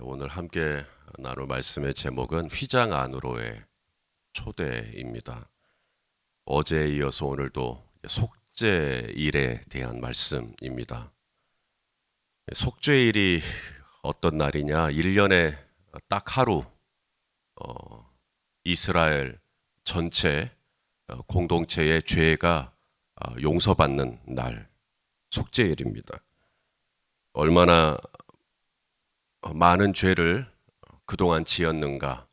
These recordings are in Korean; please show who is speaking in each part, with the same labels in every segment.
Speaker 1: 오늘 함께 나눌 말씀의 제목은 휘장 안으로의 초대입니다. 어제에 이어서 오늘도 속죄일에 대한 말씀입니다. 속죄일이 어떤 날이냐? 1년에 딱 하루 이스라엘 전체 공동체의 죄가 용서받는 날, 속죄일입니다. 얼마나 많은 죄를 그동안 지었는가,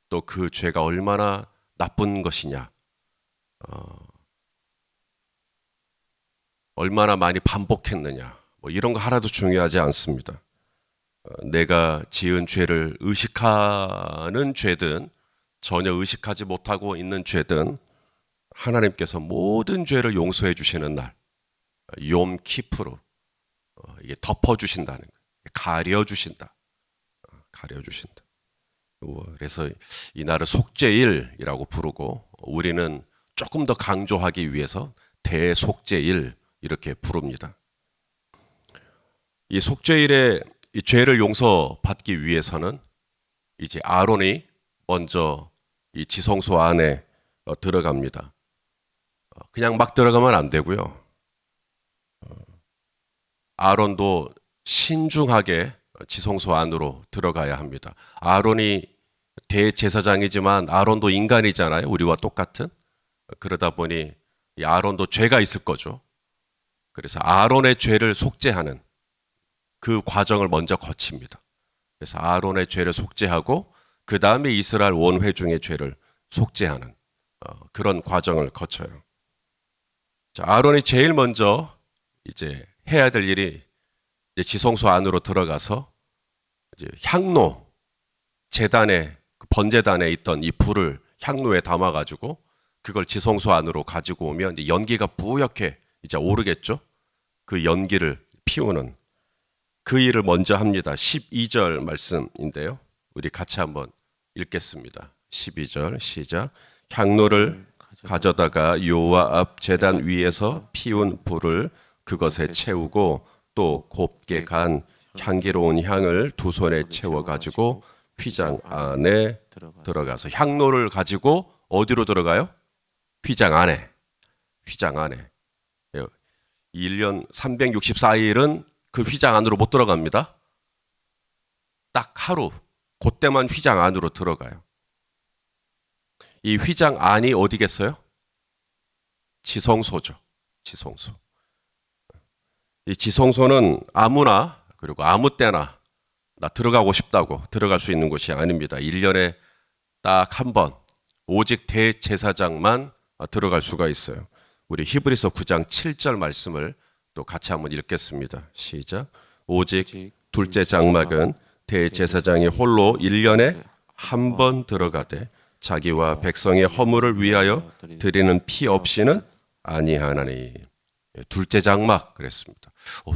Speaker 1: 또 그 죄가 얼마나 나쁜 것이냐, 얼마나 많이 반복했느냐, 이런 거 하나도 중요하지 않습니다. 내가 지은 죄를 의식하는 죄든 전혀 의식하지 못하고 있는 죄든 하나님께서 모든 죄를 용서해 주시는 날, 욤 키프루, 이게 덮어주신다는 거예요. 가려주신다. 가려주신다. 그래서 이날을 속죄일이라고 부르고, 우리는 조금 더 강조하기 위해서 대속죄일 이렇게 부릅니다. 이 속죄일에 이 죄를 용서받기 위해서는 이제 아론이 먼저 이 지성소 안에 들어갑니다. 그냥 막 들어가면 안 되고요. 아론도 신중하게 지성소 안으로 들어가야 합니다. 아론이 대제사장이지만 아론도 인간이잖아요. 우리와 똑같은. 그러다 보니 이 아론도 죄가 있을 거죠. 그래서 아론의 죄를 속죄하는 그 과정을 먼저 거칩니다. 그래서 아론의 죄를 속죄하고 그 다음에 이스라엘 온 회중의 죄를 속죄하는 그런 과정을 거쳐요. 자, 아론이 제일 먼저 이제 해야 될 일이 이제 지성소 안으로 들어가서 이제 향로 제단에 번제단에 있던 이 불을 향로에 담아가지고 그걸 지성소 안으로 가지고 오면 이제 연기가 뿌옇게 이제 오르겠죠. 그 연기를 피우는 그 일을 먼저 합니다. 12절 말씀인데요. 우리 같이 한번 읽겠습니다. 12절 시작. 향로를 가져다가 여호와 앞 제단 위에서 피운 불을 그것에 채우고 또 곱게 간 향기로운 향을 두 손에 채워가지고 휘장 안에 들어가서 향로를 가지고 어디로 들어가요? 휘장 안에. 휘장 안에. 1년 364일은 그 휘장 안으로 못 들어갑니다. 딱 하루, 그때만 휘장 안으로 들어가요. 이 휘장 안이 어디겠어요? 지성소죠. 지성소. 이 지성소는 아무나 그리고 아무 때나 나 들어가고 싶다고 들어갈 수 있는 곳이 아닙니다. 1년에 딱 한 번 오직 대제사장만 들어갈 수가 있어요. 우리 히브리서 9장 7절 말씀을 또 같이 한번 읽겠습니다. 시작. 오직 둘째 장막은 대제사장이 홀로 1년에 한 번 들어가되 자기와 백성의 허물을 위하여 드리는 피 없이는 아니하나니. 둘째 장막 그랬습니다.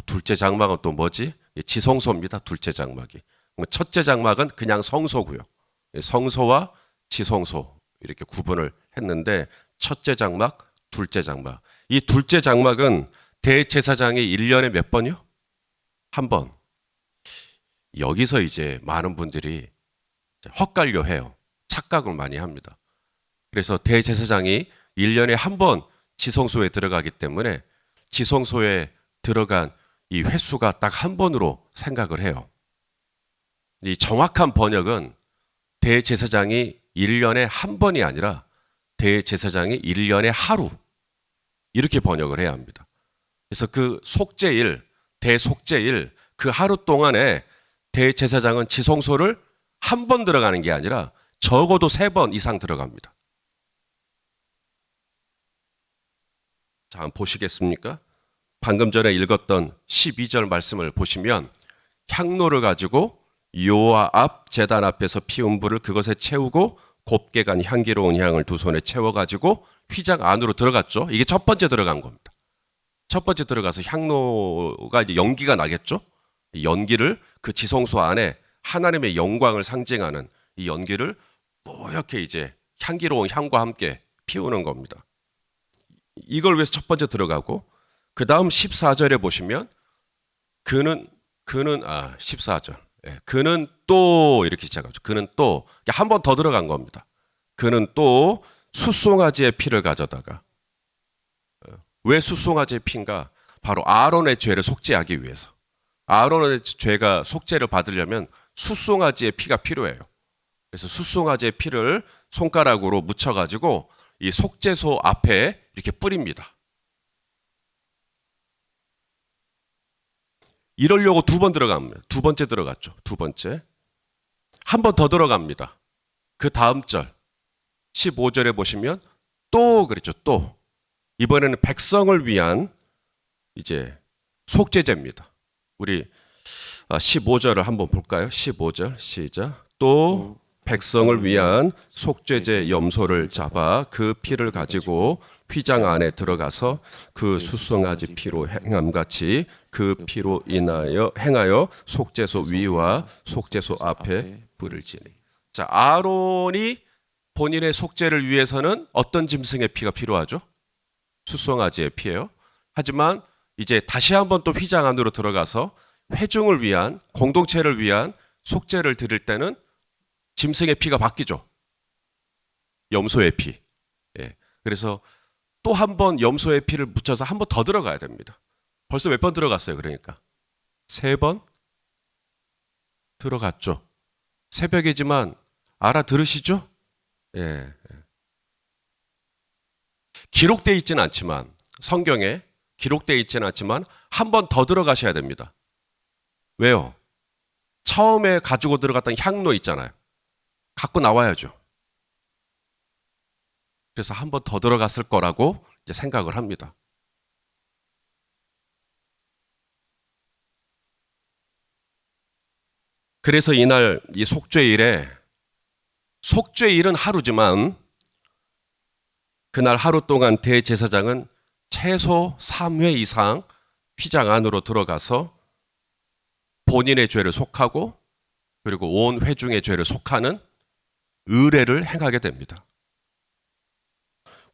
Speaker 1: 둘째 장막은 또 뭐지? 지성소입니다. 둘째 장막이. 첫째 장막은 그냥 성소고요. 성소와 지성소 이렇게 구분을 했는데 첫째 장막, 둘째 장막. 이 둘째 장막은 대제사장이 1년에 몇 번이요? 한 번. 여기서 이제 많은 분들이 헛갈려 해요. 착각을 많이 합니다. 그래서 대제사장이 1년에 한 번 지성소에 들어가기 때문에 지성소에 들어간 이 횟수가 딱 한 번으로 생각을 해요. 이 정확한 번역은 대제사장이 1년에 한 번이 아니라 대제사장이 1년에 하루 이렇게 번역을 해야 합니다. 그래서 그 속죄일, 대속죄일 그 하루 동안에 대제사장은 지성소를 한 번 들어가는 게 아니라 적어도 3번 이상 들어갑니다. 자, 한번 보시겠습니까? 방금 전에 읽었던 12절 말씀을 보시면 향로를 가지고 여호와 앞 제단 앞에서 피운 불을 그것에 채우고 곱게 간 향기로운 향을 두 손에 채워가지고 휘장 안으로 들어갔죠. 이게 첫 번째 들어간 겁니다. 첫 번째 들어가서 향로가 이제 연기가 나겠죠. 이 연기를 그 지성소 안에 하나님의 영광을 상징하는 이 연기를 뿌옇게 이제 향기로운 향과 함께 피우는 겁니다. 이걸 위해서 첫 번째 들어가고 그 다음 14절에 보시면 그는 14절 그는 또 이렇게 시작하죠. 그는 또 한 번 더 들어간 겁니다. 그는 또 숫송아지의 피를 가져다가 왜 숫송아지의 피인가? 바로 아론의 죄를 속죄하기 위해서. 아론의 죄가 속죄를 받으려면 숫송아지의 피가 필요해요. 그래서 숫송아지의 피를 손가락으로 묻혀가지고 이 속죄소 앞에 이렇게 뿌립니다. 이러려고 두 번 들어갑니다. 두 번째 들어갔죠. 두 번째. 한 번 더 들어갑니다. 그 다음 절 15절에 보시면 또 그랬죠. 또 이번에는 백성을 위한 이제 속죄제입니다. 우리 15절을 한번 볼까요? 15절 시작. 또 백성을 위한 속죄제 염소를 잡아 그 피를 가지고 휘장 안에 들어가서 그 숫송아지 피로 행함같이 그 피로 인하여 행하여 속죄소 위와 속죄소 앞에 불을 지니. 자, 아론이 본인의 속죄를 위해서는 어떤 짐승의 피가 필요하죠? 숫송아지의 피예요. 하지만 이제 다시 한번 또 휘장 안으로 들어가서 회중을 위한 공동체를 위한 속죄를 드릴 때는 짐승의 피가 바뀌죠. 염소의 피. 예. 그래서 또 한 번 염소의 피를 묻혀서 한 번 더 들어가야 됩니다. 벌써 몇 번 들어갔어요, 그러니까? 3번 들어갔죠. 새벽이지만 알아들으시죠? 예. 기록되어 있지는 않지만, 성경에 기록되어 있지는 않지만 한 번 더 들어가셔야 됩니다. 왜요? 처음에 가지고 들어갔던 향로 있잖아요. 갖고 나와야죠. 그래서 한 번 더 들어갔을 거라고 이제 생각을 합니다. 그래서 이날 이 속죄일에 속죄일은 하루지만 그날 하루 동안 대제사장은 최소 3회 이상 휘장 안으로 들어가서 본인의 죄를 속하고 그리고 온 회중의 죄를 속하는 의례를 행하게 됩니다.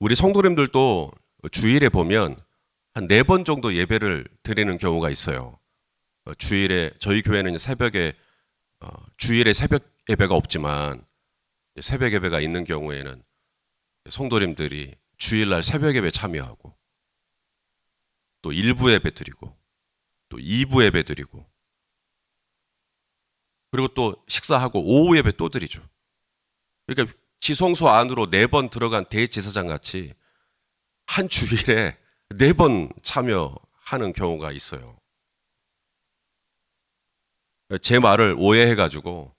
Speaker 1: 우리 성도님들도 주일에 보면 한 4번 정도 예배를 드리는 경우가 있어요. 주일에 저희 교회는 새벽에 주일에 새벽 예배가 없지만 새벽 예배가 있는 경우에는 성도님들이 주일날 새벽 예배 참여하고 또 1부 예배 드리고 또 2부 예배 드리고 그리고 또 식사하고 오후 예배 또 드리죠. 그러니까 지성소 안으로 4번 들어간 대제사장 같이 한 주일에 4번 참여하는 경우가 있어요. 제 말을 오해해가지고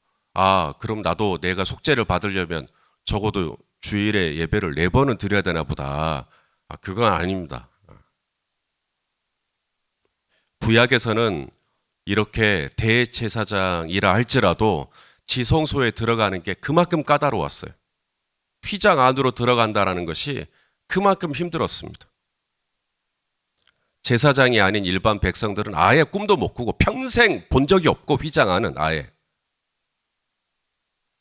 Speaker 1: 그럼 나도 내가 속죄를 받으려면 적어도 주일에 예배를 4번은 드려야 되나 보다. 그건 아닙니다. 구약에서는 이렇게 대제사장이라 할지라도 지성소에 들어가는 게 그만큼 까다로웠어요. 휘장 안으로 들어간다는 것이 그만큼 힘들었습니다. 제사장이 아닌 일반 백성들은 아예 꿈도 못 꾸고 평생 본 적이 없고 휘장 안은 아예.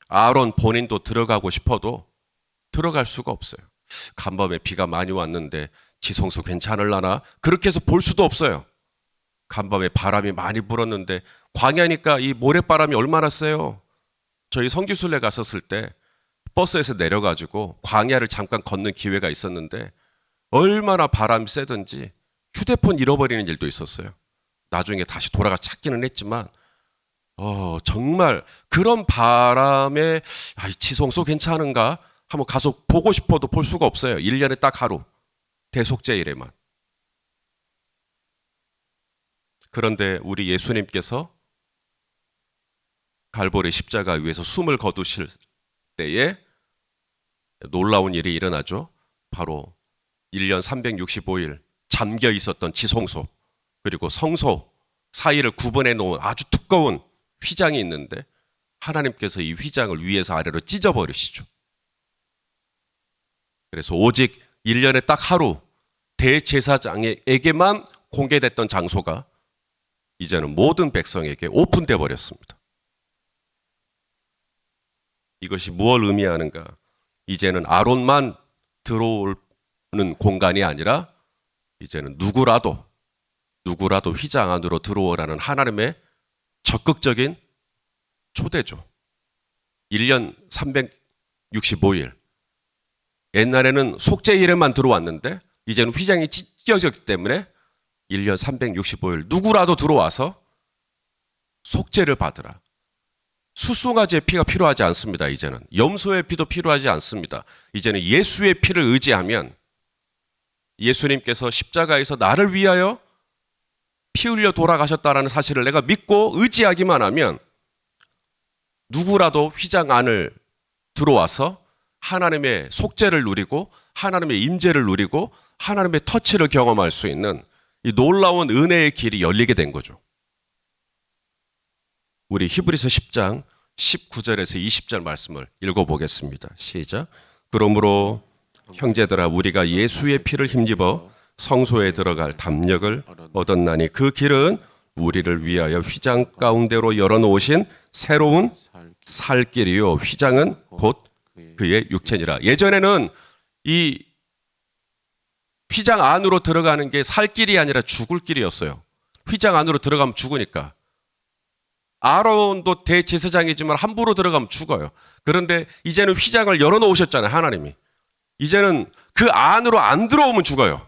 Speaker 1: 아론 본인도 들어가고 싶어도 들어갈 수가 없어요. 간밤에 비가 많이 왔는데 지성소 괜찮을라나? 그렇게 해서 볼 수도 없어요. 간밤에 바람이 많이 불었는데 광야니까 이 모래바람이 얼마나 세요. 저희 성지순례 갔었을 때 버스에서 내려가지고 광야를 잠깐 걷는 기회가 있었는데 얼마나 바람이 세든지 휴대폰 잃어버리는 일도 있었어요. 나중에 다시 돌아가 찾기는 했지만 정말 그런 바람에 지성소 괜찮은가? 한번 가서 보고 싶어도 볼 수가 없어요. 1년에 딱 하루 대속죄일에만. 그런데 우리 예수님께서 갈보리 십자가 위에서 숨을 거두실 때에 놀라운 일이 일어나죠. 바로 1년 365일 잠겨 있었던 지성소 그리고 성소 사이를 구분해 놓은 아주 두꺼운 휘장이 있는데 하나님께서 이 휘장을 위에서 아래로 찢어버리시죠. 그래서 오직 1년에 딱 하루 대제사장에게만 공개됐던 장소가 이제는 모든 백성에게 오픈돼 버렸습니다. 이것이 무엇을 의미하는가? 이제는 아론만 들어오는 공간이 아니라 이제는 누구라도 휘장 안으로 들어오라는 하나님의 적극적인 초대죠. 1년 365일. 옛날에는 속죄일에만 들어왔는데 이제는 휘장이 찢겨졌기 때문에 1년 365일 누구라도 들어와서 속죄를 받으라. 수송아지의 피가 필요하지 않습니다. 이제는 염소의 피도 필요하지 않습니다. 이제는 예수의 피를 의지하면 예수님께서 십자가에서 나를 위하여 피 흘려 돌아가셨다라는 사실을 내가 믿고 의지하기만 하면 누구라도 휘장 안을 들어와서 하나님의 속죄를 누리고 하나님의 임재를 누리고 하나님의 터치를 경험할 수 있는 이 놀라운 은혜의 길이 열리게 된 거죠. 우리 히브리서 10장 19절에서 20절 말씀을 읽어보겠습니다. 시작. 그러므로 형제들아 우리가 예수의 피를 힘입어 성소에 들어갈 담력을 얻었나니 그 길은 우리를 위하여 휘장 가운데로 열어놓으신 새로운 살 길이요 휘장은 곧 그의 육체니라. 예전에는 이 휘장 안으로 들어가는 게 살 길이 아니라 죽을 길이었어요. 휘장 안으로 들어가면 죽으니까. 아론도 대제사장이지만 함부로 들어가면 죽어요. 그런데 이제는 휘장을 열어놓으셨잖아요. 하나님이. 이제는 그 안으로 안 들어오면 죽어요.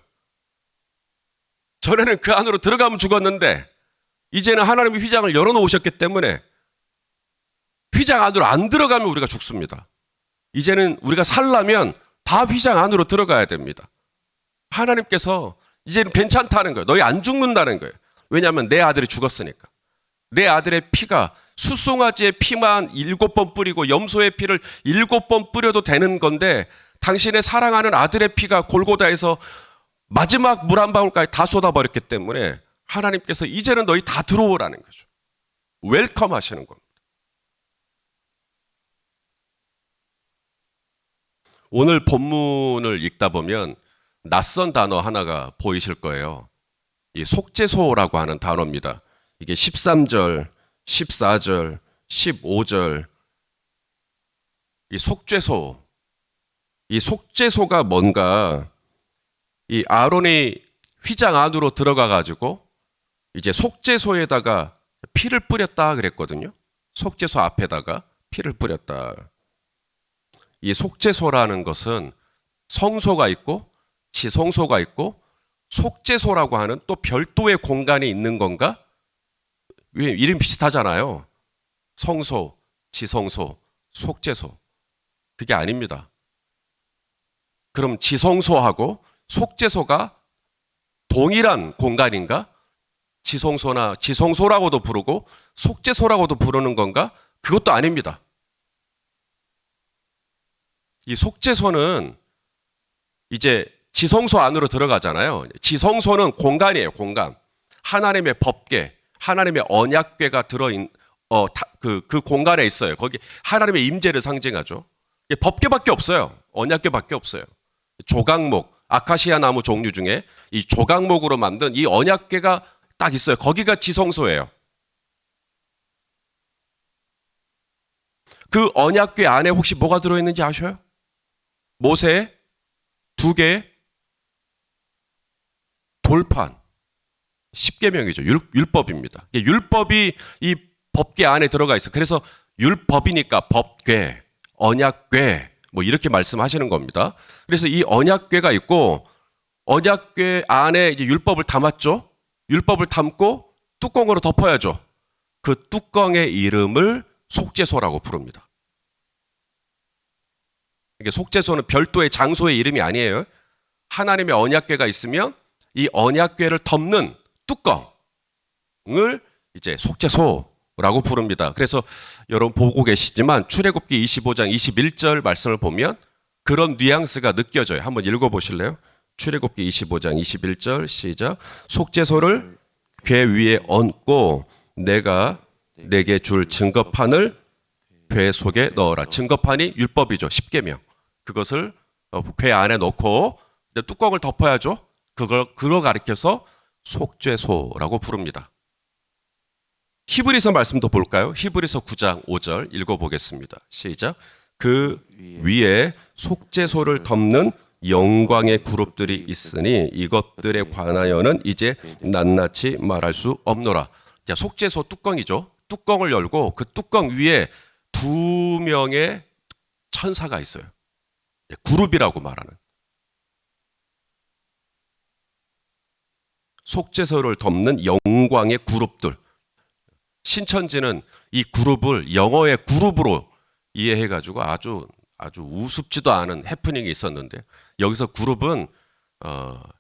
Speaker 1: 전에는 그 안으로 들어가면 죽었는데 이제는 하나님이 휘장을 열어놓으셨기 때문에 휘장 안으로 안 들어가면 우리가 죽습니다. 이제는 우리가 살려면 다 휘장 안으로 들어가야 됩니다. 하나님께서 이제는 괜찮다는 거예요. 너희 안 죽는다는 거예요. 왜냐하면 내 아들이 죽었으니까. 내 아들의 피가 숫송아지의 피만 7번 뿌리고 염소의 피를 7번 뿌려도 되는 건데 당신의 사랑하는 아들의 피가 골고다에서 마지막 물 한 방울까지 다 쏟아버렸기 때문에 하나님께서 이제는 너희 다 들어오라는 거죠. 웰컴 하시는 겁니다. 오늘 본문을 읽다 보면 낯선 단어 하나가 보이실 거예요. 이 속죄소라고 하는 단어입니다. 이게 13절, 14절, 15절 이 속죄소. 이 속죄소가 뭔가 이 아론이 휘장 안으로 들어가 가지고 이제 속죄소에다가 피를 뿌렸다 그랬거든요. 속죄소 앞에다가 피를 뿌렸다. 이 속죄소라는 것은 성소가 있고 지성소가 있고 속죄소라고 하는 또 별도의 공간이 있는 건가? 왜 이름 비슷하잖아요. 성소, 지성소, 속죄소. 그게 아닙니다. 그럼 지성소하고 속죄소가 동일한 공간인가? 지성소나 지성소라고도 부르고 속죄소라고도 부르는 건가? 그것도 아닙니다. 이 속죄소는 이제 지성소 안으로 들어가잖아요. 지성소는 공간이에요, 공간. 하나님의 법궤, 하나님의 언약궤가 들어있는 그 공간에 있어요. 거기 하나님의 임재를 상징하죠. 법궤밖에 없어요. 언약궤밖에 없어요. 조각목, 아카시아 나무 종류 중에 이 조각목으로 만든 이 언약궤가 딱 있어요. 거기가 지성소예요. 그 언약궤 안에 혹시 뭐가 들어있는지 아셔요? 모세 2개 돌판 10계명이죠. 율법입니다. 율법이 이 법궤 안에 들어가 있어요. 그래서 율법이니까 법궤, 언약궤 뭐 이렇게 말씀하시는 겁니다. 그래서 이 언약궤가 있고 언약궤 안에 이제 율법을 담았죠. 율법을 담고 뚜껑으로 덮어야죠. 그 뚜껑의 이름을 속죄소라고 부릅니다. 이게 속죄소는 별도의 장소의 이름이 아니에요. 하나님의 언약궤가 있으면 이 언약궤를 덮는 뚜껑을 이제 속죄소라고 부릅니다. 그래서 여러분 보고 계시지만 출애굽기 25장 21절 말씀을 보면 그런 뉘앙스가 느껴져요. 한번 읽어보실래요? 출애굽기 25장 21절 시작. 속죄소를 궤 위에 얹고 내가 내게 줄 증거판을 궤 속에 넣어라. 증거판이 율법이죠. 10계명. 그것을 궤 안에 넣고 뚜껑을 덮어야죠. 그걸 가리켜서 속죄소라고 부릅니다. 히브리서 말씀도 볼까요? 히브리서 9장 5절 읽어보겠습니다. 시작. 그 위에 속죄소를 덮는 영광의 그룹들이 있으니 이것들에 관하여는 이제 낱낱이 말할 수 없노라. 자, 속죄소 뚜껑이죠. 뚜껑을 열고 그 뚜껑 위에 두 명의 천사가 있어요. 그룹이라고 말하는. 속죄소를 덮는 영광의 그룹들. 신천지는 이 그룹을 영어의 그룹으로 이해해가지고 아주 우습지도 않은 해프닝이 있었는데, 여기서 그룹은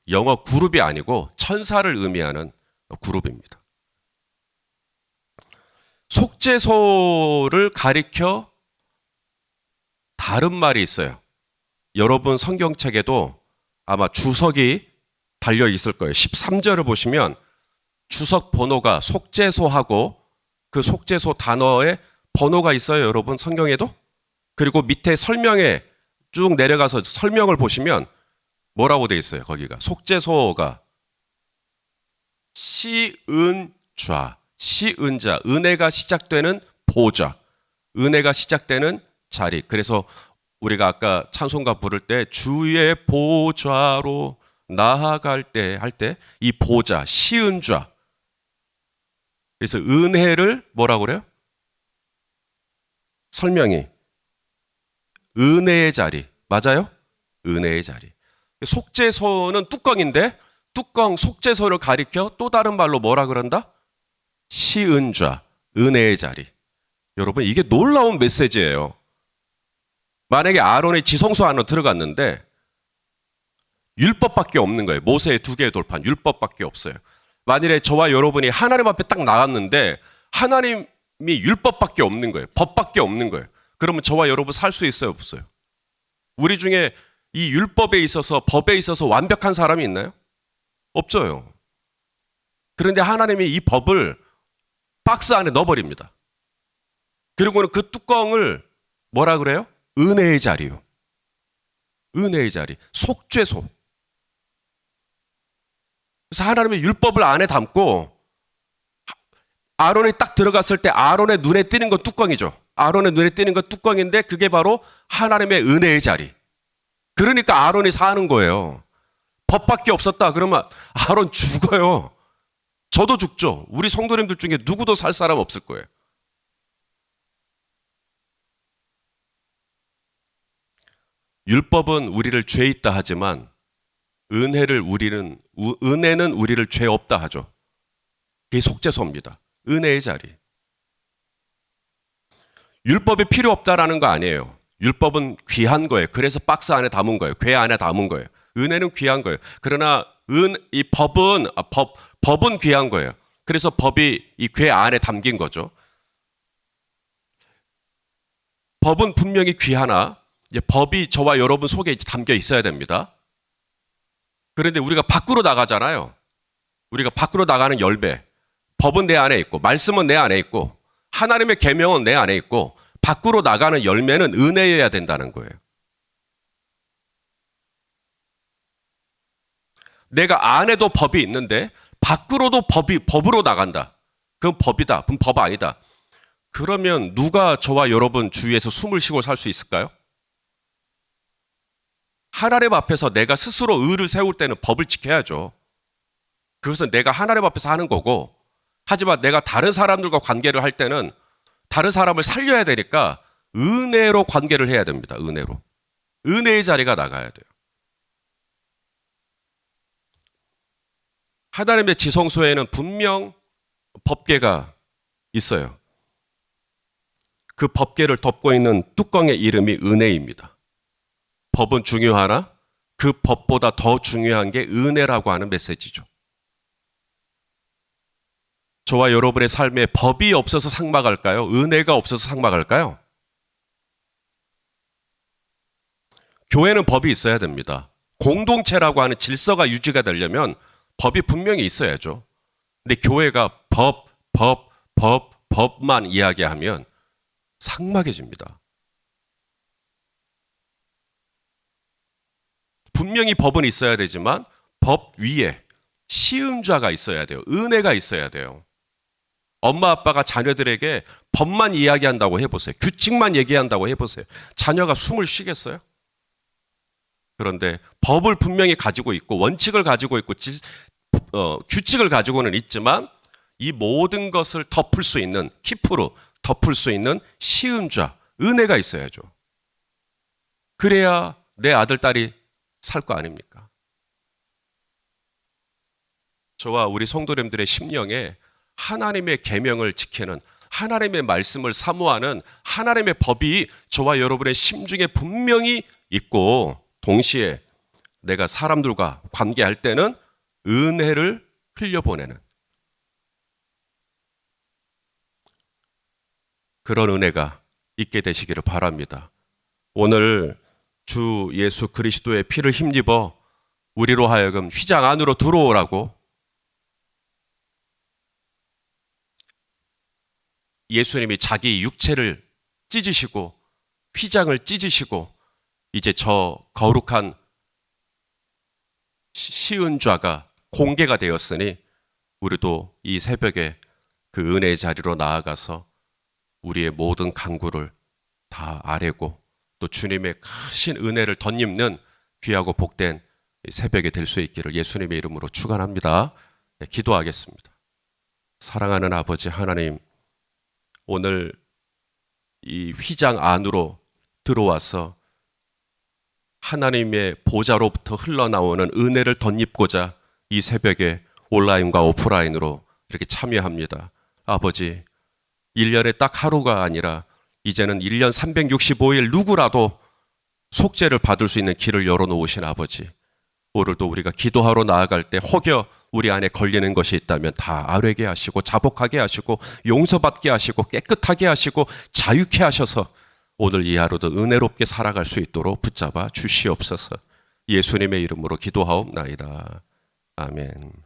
Speaker 1: 영어 그룹이 아니고 천사를 의미하는 그룹입니다. 속죄소를 가리켜 다른 말이 있어요. 여러분 성경책에도 아마 주석이 달려 있을 거예요. 13절을 보시면 주석 번호가 속죄소하고 그 속죄소 단어에 번호가 있어요. 여러분 성경에도. 그리고 밑에 설명에 쭉 내려가서 설명을 보시면 뭐라고 돼 있어요. 거기가 속죄소가 시은좌, 시은자, 은혜가 시작되는 보좌, 은혜가 시작되는 자리. 그래서 우리가 아까 찬송가 부를 때 주의 보좌로 나아갈 때 할 때 이 보좌, 시은좌. 그래서 은혜를 뭐라고 그래요? 설명이 은혜의 자리. 맞아요? 은혜의 자리. 속죄소는 뚜껑인데 뚜껑 속죄소를 가리켜 또 다른 말로 뭐라 그런다? 시은좌, 은혜의 자리. 여러분 이게 놀라운 메시지예요. 만약에 아론의 지성소 안으로 들어갔는데 율법밖에 없는 거예요. 모세의 2개의 돌판, 율법밖에 없어요. 만일에 저와 여러분이 하나님 앞에 딱 나갔는데 하나님이 율법밖에 없는 거예요. 법밖에 없는 거예요. 그러면 저와 여러분 살 수 있어요, 없어요? 우리 중에 이 율법에 있어서 법에 있어서 완벽한 사람이 있나요? 없어요. 그런데 하나님이 이 법을 박스 안에 넣어버립니다. 그리고는 그 뚜껑을 뭐라 그래요? 은혜의 자리요. 은혜의 자리. 속죄소. 그래서 하나님의 율법을 안에 담고 아론이 딱 들어갔을 때 아론의 눈에 띄는 건 뚜껑이죠. 아론의 눈에 띄는 건 뚜껑인데 그게 바로 하나님의 은혜의 자리. 그러니까 아론이 사는 거예요. 법밖에 없었다 그러면 아론 죽어요. 저도 죽죠. 우리 성도님들 중에 누구도 살 사람 없을 거예요. 율법은 우리를 죄 있다 하지만 은혜는 우리를 죄 없다 하죠. 그게 속죄소입니다. 은혜의 자리. 율법이 필요 없다라는 거 아니에요. 율법은 귀한 거예요. 그래서 박스 안에 담은 거예요. 궤 안에 담은 거예요. 은혜는 귀한 거예요. 그러나 이 법은 귀한 거예요. 그래서 법이 이 궤 안에 담긴 거죠. 법은 분명히 귀하나 이제 법이 저와 여러분 속에 담겨 있어야 됩니다. 그런데 우리가 밖으로 나가잖아요. 우리가 밖으로 나가는 열매. 법은 내 안에 있고 말씀은 내 안에 있고 하나님의 계명은 내 안에 있고 밖으로 나가는 열매는 은혜여야 된다는 거예요. 내가 안에도 법이 있는데 밖으로도 법으로 나간다. 그건 법이다. 그건 법 아니다. 그러면 누가 저와 여러분 주위에서 숨을 쉬고 살 수 있을까요? 하나님 앞에서 내가 스스로 의를 세울 때는 법을 지켜야죠. 그것은 내가 하나님 앞에서 하는 거고, 하지만 내가 다른 사람들과 관계를 할 때는 다른 사람을 살려야 되니까 은혜로 관계를 해야 됩니다. 은혜로. 은혜의 자리가 나가야 돼요. 하나님의 지성소에는 분명 법궤가 있어요. 그 법궤를 덮고 있는 뚜껑의 이름이 은혜입니다. 법은 중요하나 그 법보다 더 중요한 게 은혜라고 하는 메시지죠. 저와 여러분의 삶에 법이 없어서 삭막할까요? 은혜가 없어서 삭막할까요? 교회는 법이 있어야 됩니다. 공동체라고 하는 질서가 유지가 되려면 법이 분명히 있어야죠. 근데 교회가 법만 이야기하면 삭막해집니다. 분명히 법은 있어야 되지만 법 위에 시은좌가 있어야 돼요. 은혜가 있어야 돼요. 엄마 아빠가 자녀들에게 법만 이야기한다고 해보세요. 규칙만 얘기한다고 해보세요. 자녀가 숨을 쉬겠어요? 그런데 법을 분명히 가지고 있고 원칙을 가지고 있고 규칙을 가지고는 있지만 이 모든 것을 덮을 수 있는, 키프로 덮을 수 있는 시은좌, 은혜가 있어야죠. 그래야 내 아들, 딸이 살 거 아닙니까? 저와 우리 성도님들의 심령에 하나님의 계명을 지키는, 하나님의 말씀을 사모하는 하나님의 법이 저와 여러분의 심중에 분명히 있고, 동시에 내가 사람들과 관계할 때는 은혜를 흘려보내는 그런 은혜가 있게 되시기를 바랍니다. 오늘 주 예수 그리스도의 피를 힘입어 우리로 하여금 휘장 안으로 들어오라고 예수님이 자기 육체를 찢으시고 휘장을 찢으시고 이제 저 거룩한 시은좌가 공개가 되었으니 우리도 이 새벽에 그 은혜의 자리로 나아가서 우리의 모든 간구를 다 아뢰고 또 주님의 크신 은혜를 덧입는 귀하고 복된 새벽이 될 수 있기를 예수님의 이름으로 축원합니다. 네, 기도하겠습니다. 사랑하는 아버지 하나님, 오늘 이 휘장 안으로 들어와서 하나님의 보좌로부터 흘러나오는 은혜를 덧입고자 이 새벽에 온라인과 오프라인으로 이렇게 참여합니다. 아버지, 1년에 딱 하루가 아니라 이제는 1년 365일 누구라도 속죄를 받을 수 있는 길을 열어놓으신 아버지, 오늘도 우리가 기도하러 나아갈 때 혹여 우리 안에 걸리는 것이 있다면 다 아뢰게 하시고 자복하게 하시고 용서받게 하시고 깨끗하게 하시고 자유케 하셔서 오늘 이 하루도 은혜롭게 살아갈 수 있도록 붙잡아 주시옵소서. 예수님의 이름으로 기도하옵나이다. 아멘.